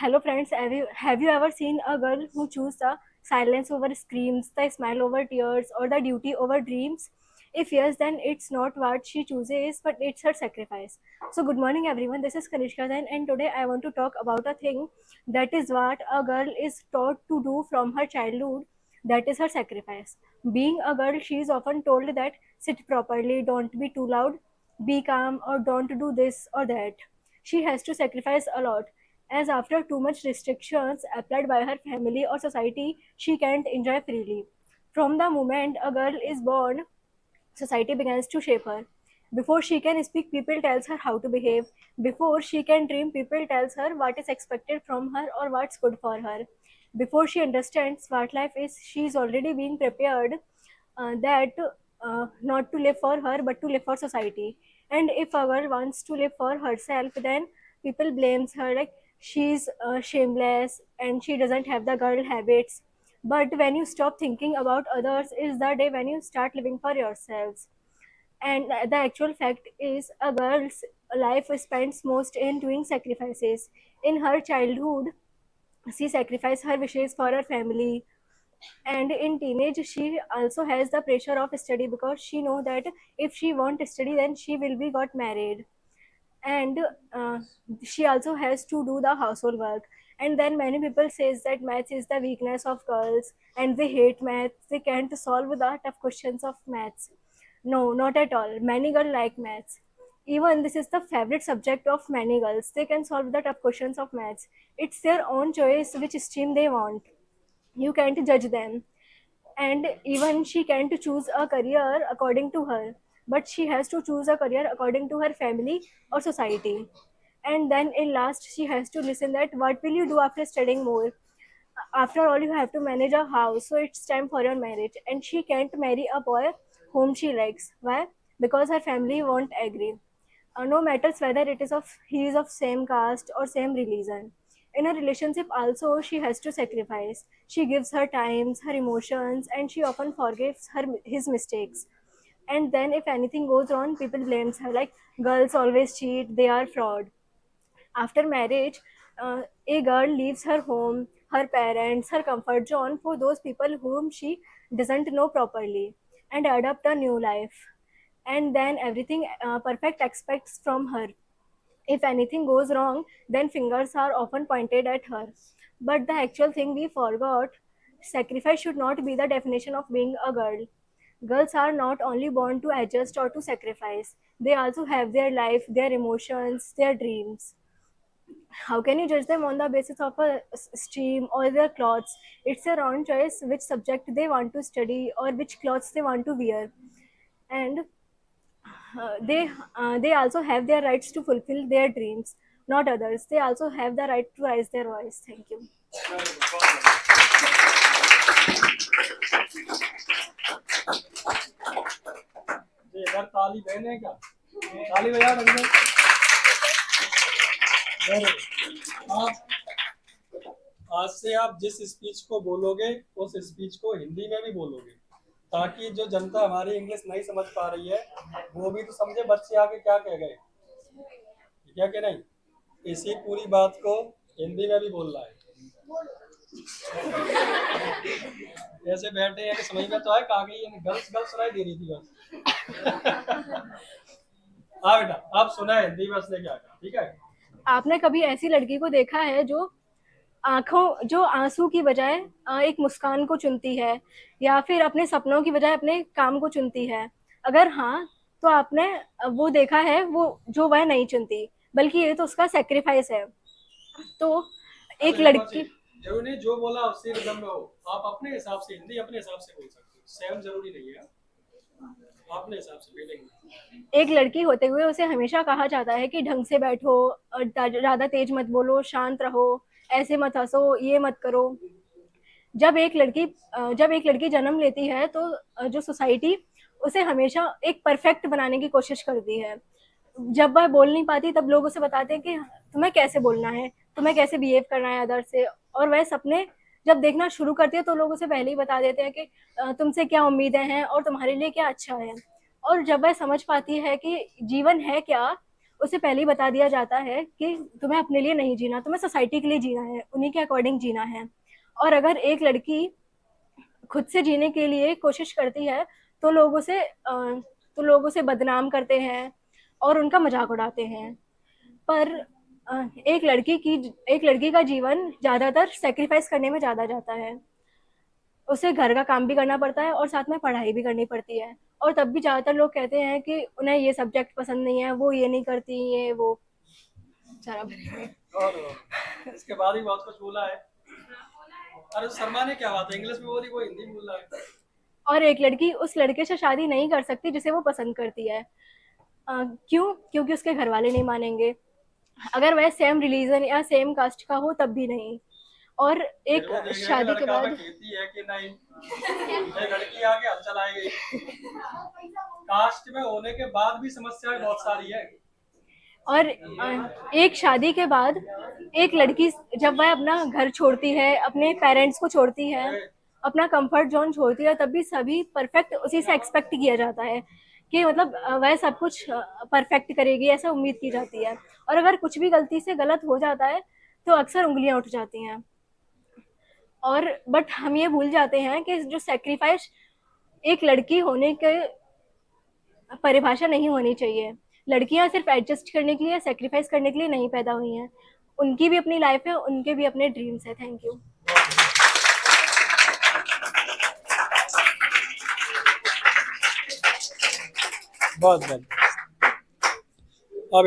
Hello friends, have you ever seen a girl who choose the silence over screams, the smile over tears, or the duty over dreams? If yes, then it's not what she chooses, but it's her sacrifice. So good morning everyone, this is Kanishka Jain, and today I want to talk about a thing that is what a girl is taught to do from her childhood, that is her sacrifice. Being a girl, she is often told that sit properly, don't be too loud, be calm, or don't do this or that. She has to sacrifice a lot, as after too much restrictions applied by her family or society, she can't enjoy freely. From the moment a girl is born, society begins to shape her. Before she can speak, people tells her how to behave. Before she can dream, people tells her what is expected from her or what's good for her. Before she understands what life is, she is already being prepared that not to live for her but to live for society. And if a girl wants to live for herself, then people blames her like she's shameless and she doesn't have the girl habits. But when you stop thinking about others is the day when you start living for yourselves. And the actual fact is a girl's life spends most in doing sacrifices. In her childhood, she sacrificed her wishes for her family, and in teenage she also has the pressure of study because she know that if she want to study then she will be got married. And she also has to do the household work. And then many people says that maths is the weakness of girls and they hate maths, they can't solve the tough questions of maths. No, not at all, many girls like maths. Even this is the favorite subject of many girls, they can solve the tough questions of maths. It's their own choice which stream they want, you can't judge them. And even she can't choose a career according to her, but she has to choose a career according to her family or society. And then in last she has to listen that what will you do after studying more. After all, you have to manage a house, so it's time for your marriage. And she can't marry a boy whom she likes. Why? Because her family won't agree. No matters whether it is of he is of same caste or same religion. In a relationship also she has to sacrifice. She gives her times, her emotions, and she often forgives her his mistakes. And then if anything goes wrong, people blames her like girls always cheat, they are fraud. After marriage, a girl leaves her home, her parents, her comfort zone for those people whom she doesn't know properly, and adopt a new life. And then everything perfect expects from her. If anything goes wrong, then fingers are often pointed at her. But the actual thing we forgot, sacrifice should not be the definition of being a girl. Girls are not only born to adjust or to sacrifice, they also have their life, their emotions, their dreams. How can you judge them on the basis of a stream or their clothes? It's their own choice which subject they want to study or which clothes they want to wear. And they also have their rights to fulfill their dreams, not others. They also have the right to raise their voice. Thank you. जी इधर ताली बहने क्या ताली बजा ढंग से। Very good। आज से आप जिस स्पीच को बोलोगे उस स्पीच को हिंदी में भी बोलोगे, ताकि जो जनता हमारी इंग्लिश नहीं समझ पा रही है वो भी तो समझे बच्चे आगे क्या कह गए, ठीक है कि नहीं। इसी पूरी बात को हिंदी में भी बोलना है। ऐसे बैठे हैं कि समझ में तो आए कहा गई, गर्ल्स गर्ल्स सुनाई दे रही थी बस। हाँ बेटा आप सुना हिंदी में उसने क्या कहा, ठीक है। आपने कभी ऐसी लड़की को देखा है जो आंसू की बजाय एक मुस्कान को चुनती है, या फिर अपने सपनों की बजाय अपने काम को चुनती है? अगर हाँ, तो आपने वो देखा है वो जो वह नहीं चुनती, बल्कि ये तो उसका सेक्रीफाइस है। तो एक लड़की, जरूरी नहीं जो बोला उससे रिदम में हो, आप अपने हिसाब से हिंदी अपने हिसाब से बोल सकते हो, सेम जरूरी नहीं है, अपने हिसाब से बोलेंगे। एक लड़की होते हुए उसे हमेशा कहा जाता है कि ढंग से बैठो, ज्यादा तेज मत बोलो, शांत रहो, ऐसे मत हंसो, ये मत करो। जब एक लड़की जन्म लेती है तो जो सोसाइटी उसे हमेशा एक परफेक्ट बनाने की कोशिश करती है। जब वह बोल नहीं पाती तब लोग उसे बताते हैं कि तुम्हें कैसे बोलना है, तुम्हें कैसे बिहेव करना है अदर से। और वह सपने जब देखना शुरू करती है तो लोग उसे पहले ही बता देते हैं कि तुमसे क्या उम्मीदें हैं और तुम्हारे लिए क्या अच्छा है। और जब वह समझ पाती है कि जीवन है क्या, उसे पहले ही बता दिया जाता है कि तुम्हें अपने लिए नहीं जीना, तुम्हें सोसाइटी के लिए जीना है, उन्हीं के अकॉर्डिंग जीना है। और अगर एक लड़की खुद से जीने के लिए कोशिश करती है तो लोग उसे बदनाम करते हैं और उनका मजाक उड़ाते हैं। पर एक लड़की का जीवन ज्यादातर सेक्रीफाइस करने में ज्यादा जाता है। उसे घर का काम भी करना पड़ता है और साथ में पढ़ाई भी करनी पड़ती है। और तब भी ज्यादातर लोग कहते हैं कि उन्हें ये सब्जेक्ट पसंद नहीं है, वो ये नहीं करती, ये वो सारा भरेंगे। और इसके बाद भी बहुत कुछ बोला है। अरे शर्मा ने क्या बात है, इंग्लिश में बोली, वो हिंदी में बोल रहा है। और एक लड़की उस लड़के से शादी नहीं कर सकती जिसे वो पसंद करती है। क्यों? क्योंकि उसके घर वाले नहीं मानेंगे, अगर वह सेम रिलीजन या सेम कास्ट का हो तब भी नहीं। और फिर एक वो देख रहे हैं शादी के लड़का में बाद खेती है कि नहीं, ये लड़की आगे हल चलाएगी। कास्ट में होने के बाद भी समस्याएं बहुत सारी है। और एक शादी के बाद एक लड़की जब वह अपना घर छोड़ती है, अपने पेरेंट्स को छोड़ती है, अपना कंफर्ट जोन छोड़ती है, तब भी सभी परफेक्ट उसी से एक्सपेक्ट किया जाता है कि मतलब वह सब कुछ परफेक्ट करेगी, ऐसा उम्मीद की जाती है। और अगर कुछ भी गलती से गलत हो जाता है तो अक्सर उंगलियां उठ जाती हैं। और बट हम ये भूल जाते हैं कि जो सेक्रीफाइस एक लड़की होने के परिभाषा नहीं होनी चाहिए। लड़कियां सिर्फ एडजस्ट करने के लिए, सेक्रीफाइस करने के लिए नहीं पैदा हुई हैं। उनकी भी अपनी लाइफ है, उनके भी अपने ड्रीम्स है। Thank you. बहुत बहुत। अब